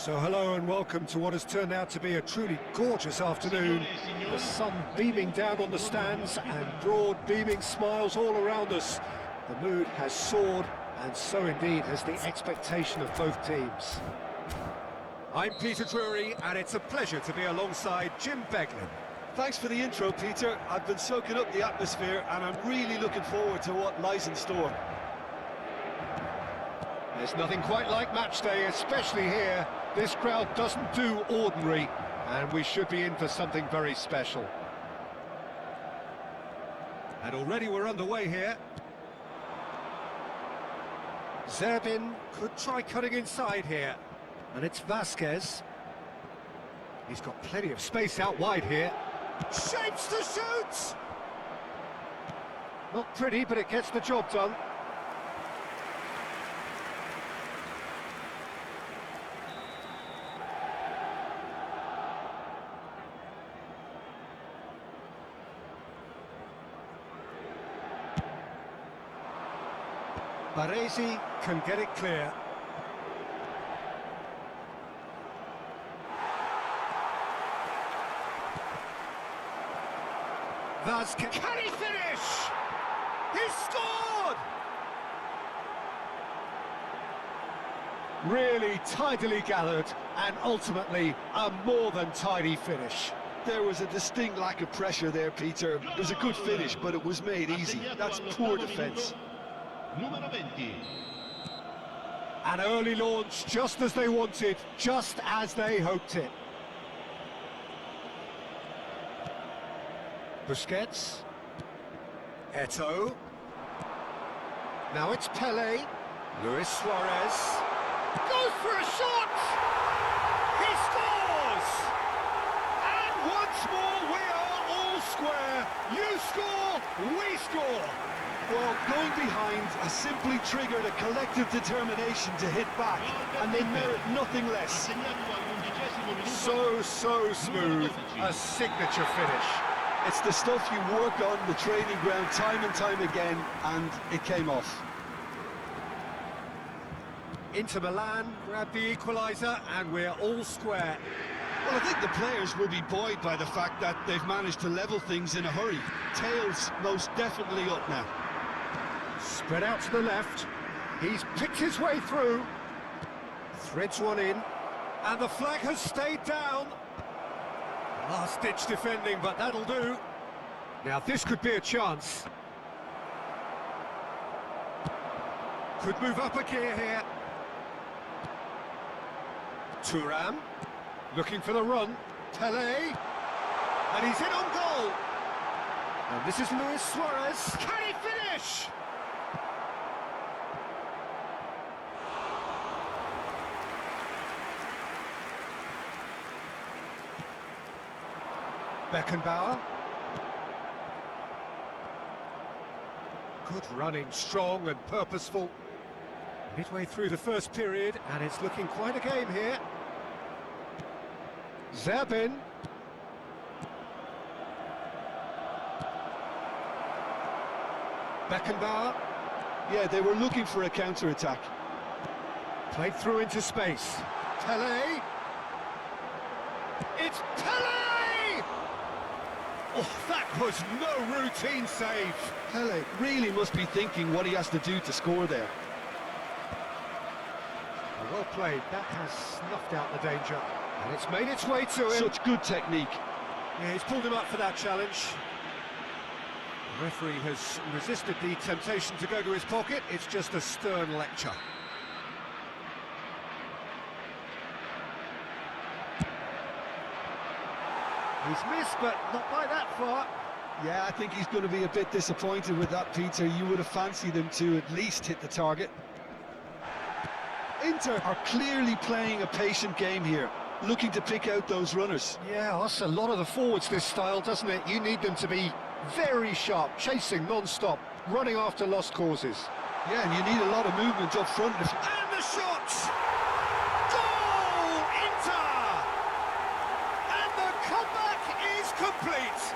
So hello and welcome to what has turned out to be a truly gorgeous afternoon. The sun beaming down on the stands and broad beaming smiles all around us. The mood has soared, and so indeed has the expectation of both teams. I'm Peter Drury, and it's a pleasure to be alongside Jim Beglin. Thanks for the intro, Peter. I've been soaking up the atmosphere and I'm really looking forward to what lies in store. There's nothing quite like Matchday, especially here. This crowd doesn't do ordinary, and we should be in for something very special. And already we're underway here. Zerbin could try cutting inside here. And it's Vasquez. He's got plenty of space out wide here. Shapes to shoot! Not pretty, but it gets the job done. Baresi can get it clear. Vasquez, can he finish? He scored! Really tidily gathered, and ultimately a more than tidy finish. There was a distinct lack of pressure there, Peter. It was a good finish, but it was made easy. That's poor defence. An early launch, just as they wanted, just as they hoped it. Busquets. Eto'o. Now it's Pelé. Luis Suarez. Goes for a shot! He scores! And once more we are all square. You score, we score. Well, going behind has simply triggered a collective determination to hit back, and they merit nothing less. So smooth. A signature finish. It's the stuff you work on the training ground time and time again, and it came off. Inter Milan grab the equaliser, and we're all square. Well, I think the players will be buoyed by the fact that they've managed to level things in a hurry. Tails most definitely up now. Spread out to the left. He's picked his way through. Threads one in. And the flag has stayed down. Last-ditch defending, but that'll do. Now this could be a chance. Could move up a gear here. Thuram, looking for the run. Pelé, and he's in on goal. And this is Luis Suarez. Can he finish? Beckenbauer. Good running, strong and purposeful. Midway through the first period, and it's looking quite a game here. Zerbin. Beckenbauer. Yeah, they were looking for a counter-attack. Played through into space. Pelé. It's Pelé! Oh, that was no routine save. Pelé really must be thinking what he has to do to score there. Well played. That has snuffed out the danger. And it's made its way to him. Such good technique. Yeah, he's pulled him up for that challenge. The referee has resisted the temptation to go to his pocket. It's just a stern lecture. He's missed, but not by that far. Yeah, I think he's going to be a bit disappointed with that, Peter. You would have fancied him to at least hit the target. Inter are clearly playing a patient game here, looking to pick out those runners. Yeah, that's a lot of the forwards, this style, doesn't it? You need them to be very sharp, chasing non-stop, running after lost causes. Yeah, and you need a lot of movement up front. And the shot! Goal, Inter! And the comeback is complete.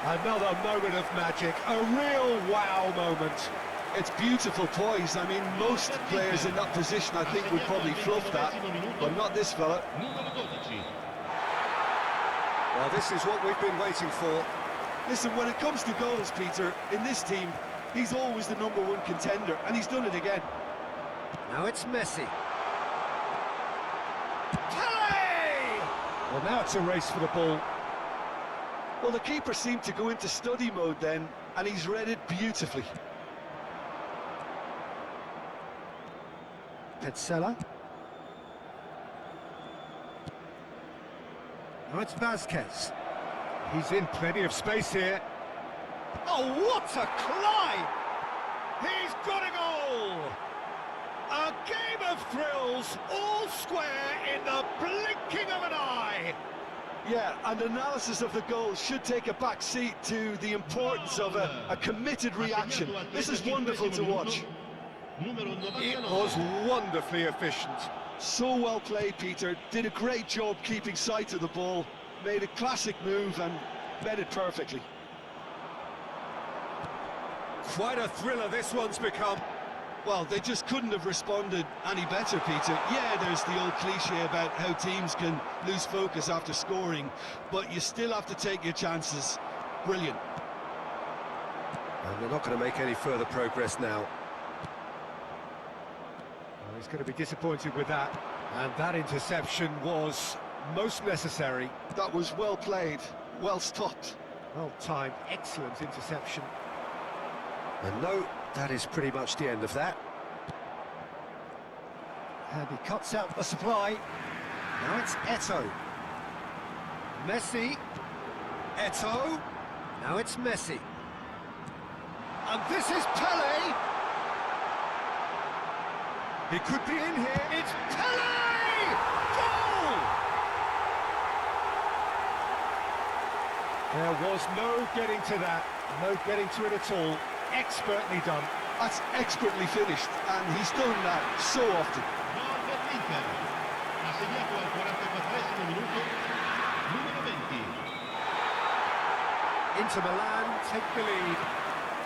Another moment of magic, a real wow moment. It's beautiful poise. I mean, most players in that position, I think, would probably fluff that, but not this fella. Well, this is what we've been waiting for. Listen, when it comes to goals, Peter, in this team, he's always the #1 contender, and he's done it again. Now it's Messi. Pele! Well, now it's a race for the ball. Well, the keeper seemed to go into study mode then, and he's read it beautifully. Petzela. Now it's Vasquez. He's in plenty of space here. Oh, what a climb! He's got a goal! A game of thrills, all square in the blinking of an eye! Yeah, and analysis of the goal should take a back seat to the importance of a committed reaction. This is wonderful to watch. It was wonderfully efficient. So well played, Peter. Did a great job keeping sight of the ball. Made a classic move and met it perfectly. Quite a thriller this one's become. Well, they just couldn't have responded any better, Peter. Yeah, there's the old cliche about how teams can lose focus after scoring, but you still have to take your chances. Brilliant. And they're not going to make any further progress now. Well, he's going to be disappointed with that. And that interception was most necessary. That was well played, well stopped. Well timed, excellent interception. And no, that is pretty much the end of that. And he cuts out the supply. Now it's Eto'o. Messi. Eto'o. Now it's Messi. And this is Pele. He could be in here. It's Pele! Goal! There was no getting to that. No getting to it at all. Expertly done. That's expertly finished, and he's done that so often. Inter Milan take the lead.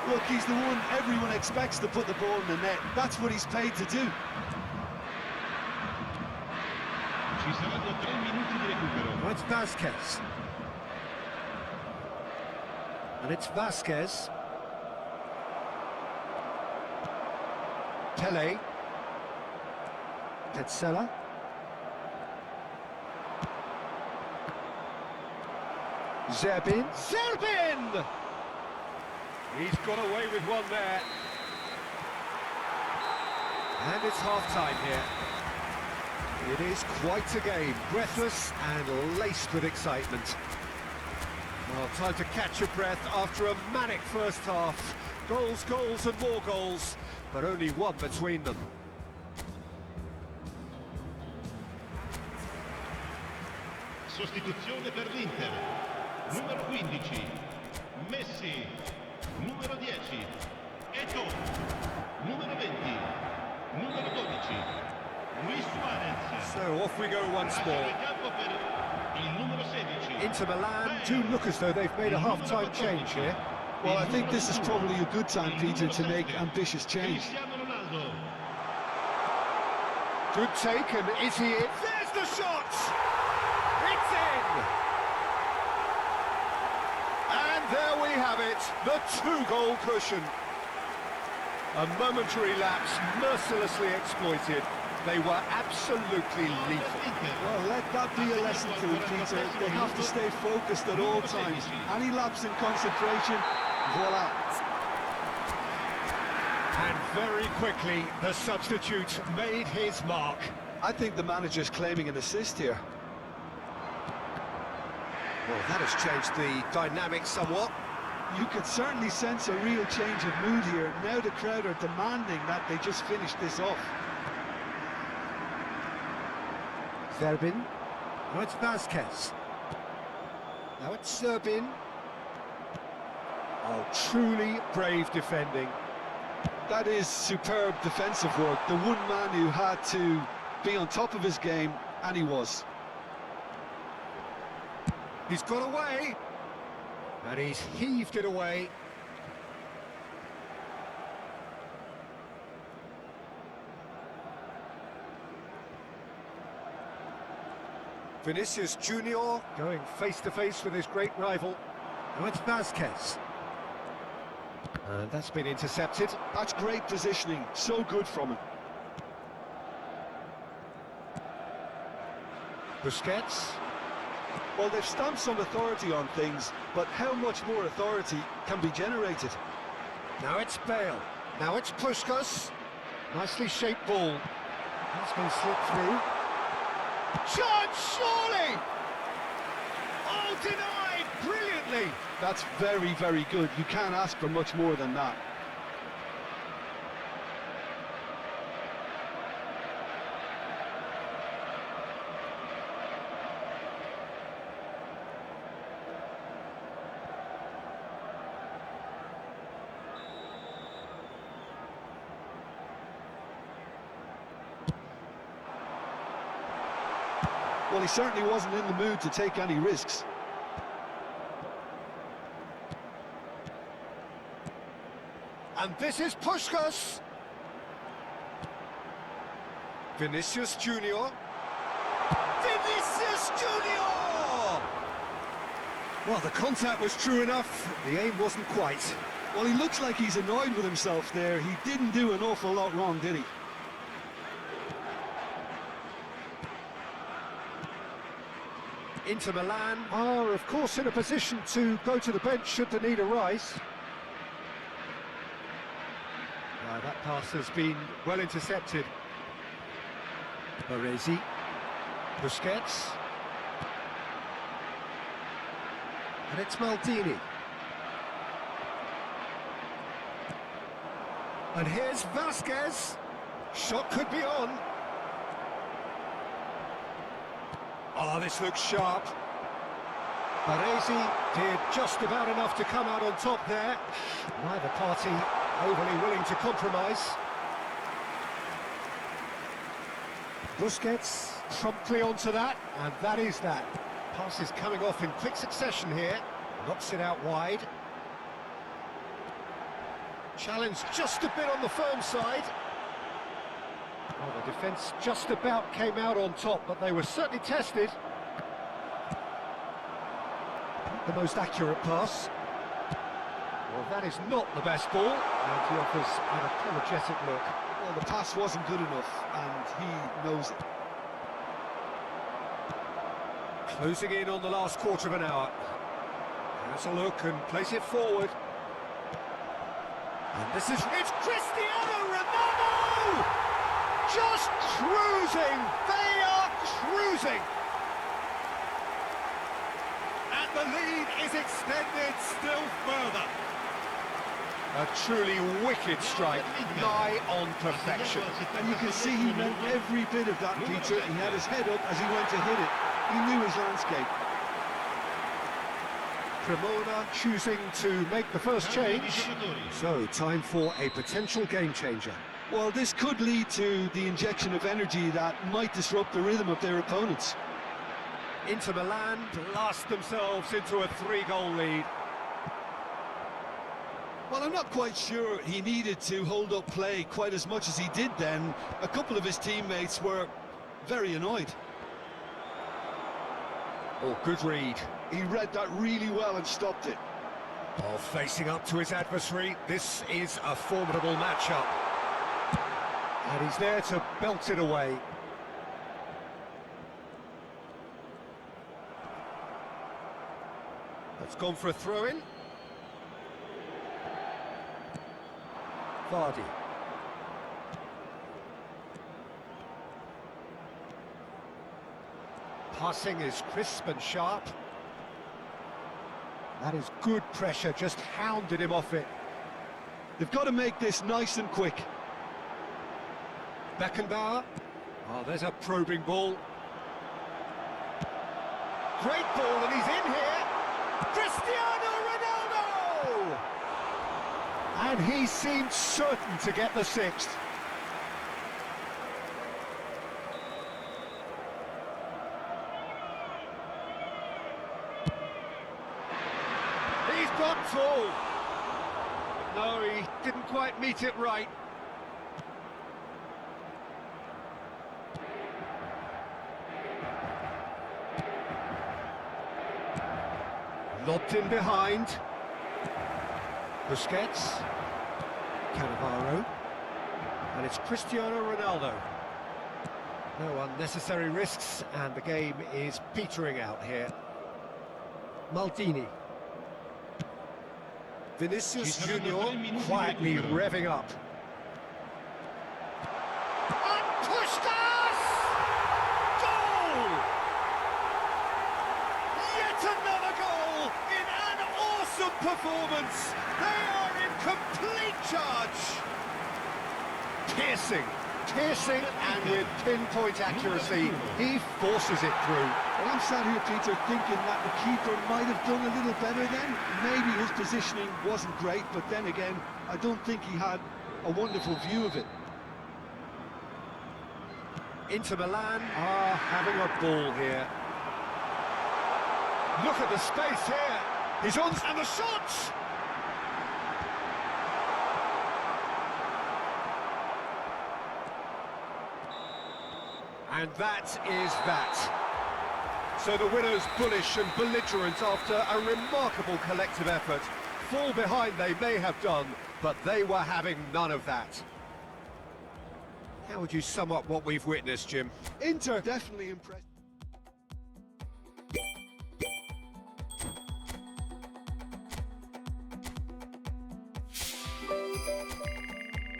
Look, he's the one everyone expects to put the ball in the net. That's what he's paid to do. Well, it's Vasquez. And it's Vasquez. Pele. Petzela. Zerbin. Zerbin! He's got away with one there. And it's half-time here. It is quite a game, breathless and laced with excitement. Well, time to catch your breath after a manic first half. Goals, goals and more goals, but only one between them. Sostituzione per l'Inter. Numero 15, Messi. Numero 10, Eto'o. Numero 20, numero 12, Luis Suarez. So off we go once more. Il numero 16. Inter Milan do look as though they've made a half-time change here. Well, I think this is probably a good time, Peter, to make ambitious change. Good take, and is he in? There's the shot! It's in! And there we have it, the two-goal cushion. A momentary lapse, mercilessly exploited. They were absolutely lethal. Well, let that be a lesson to them, Peter. They have to stay focused at all times. Any lapse in concentration, voila. And very quickly, the substitute made his mark. I think the manager's claiming an assist here. Well, that has changed the dynamic somewhat. You could certainly sense a real change of mood here. Now the crowd are demanding that they just finish this off. Zerbin. Now it's Vasquez. Now it's Zerbin. Oh, truly brave defending. That is superb defensive work. The one man who had to be on top of his game, and he was. He's got away. And he's heaved it away. Vinicius Junior going face to face with his great rival. Now it's Vasquez. And that's been intercepted. That's great positioning, so good from him. Busquets. Well, they've stamped some authority on things, but how much more authority can be generated? Now it's Bale. Now it's Puskas. Nicely shaped ball. That's been slipped through. Chance, surely! Oh, denied brilliantly! That's very, very good. You can't ask for much more than that. Well, he certainly wasn't in the mood to take any risks. And this is Puskas. Vinicius Junior. Vinicius Junior! Well, the contact was true enough. The aim wasn't quite. Well, he looks like he's annoyed with himself there. He didn't do an awful lot wrong, did he? Inter Milan are, of course, in a position to go to the bench should the need arise. That pass has been well intercepted. Baresi. Busquets. And it's Maldini. And here's Vasquez. Shot could be on. Oh, this looks sharp. Baresi did just about enough to come out on top there. Neither party overly willing to compromise. Busquets promptly onto that, and that is that. Pass is coming off in quick succession here. Knocks it out wide. Challenge just a bit on the firm side. Well, the defence just about came out on top, but they were certainly tested. The most accurate pass. Well, that is not the best ball, and he offers an apologetic look. Well, the pass wasn't good enough, and he knows it. Closing in on the last quarter of an hour. Has a look and place it forward. And this is... It's Cristiano Ronaldo! Just cruising! They are cruising! And the lead is extended still further. A truly wicked strike, nigh on perfection. And you can see he meant every bit of that, Peter. He had his head up as he went to hit it. He knew his landscape. Cremona choosing to make the first change. So, time for a potential game changer. Well, this could lead to the injection of energy that might disrupt the rhythm of their opponents. Inter Milan blast themselves into a 3-goal lead. Well, I'm not quite sure he needed to hold up play quite as much as he did then. A couple of his teammates were very annoyed. Oh, good read. He read that really well and stopped it. Oh, facing up to his adversary, this is a formidable matchup. And he's there to belt it away. That's gone for a throw-in. Vardy. Passing is crisp and sharp. That is good pressure, just hounded him off it. They've got to make this nice and quick. Beckenbauer. Oh, there's a probing ball. Great ball, and he's in here. Cristiano Ronaldo! And he seemed certain to get the sixth. He's got full. No, he didn't quite meet it right. Lobbed in behind. Busquets. Cannavaro. And it's Cristiano Ronaldo. No unnecessary risks, and the game is petering out here. Maldini. Vinicius Junior quietly revving up. And Puskas! Goal! Yet another goal in an awesome performance. They are in complete charge. Piercing, and with pinpoint accuracy, he forces it through. Well, I'm sat here, Peter, thinking that the keeper might have done a little better then. Maybe his positioning wasn't great, but then again, I don't think he had a wonderful view of it. Inter Milan are having a ball here. Look at the space here. He's on, and the shots! And that is that. So the winners bullish and belligerent after a remarkable collective effort. Fall behind they may have done, but they were having none of that. How would you sum up what we've witnessed, Jim? Inter definitely impressed.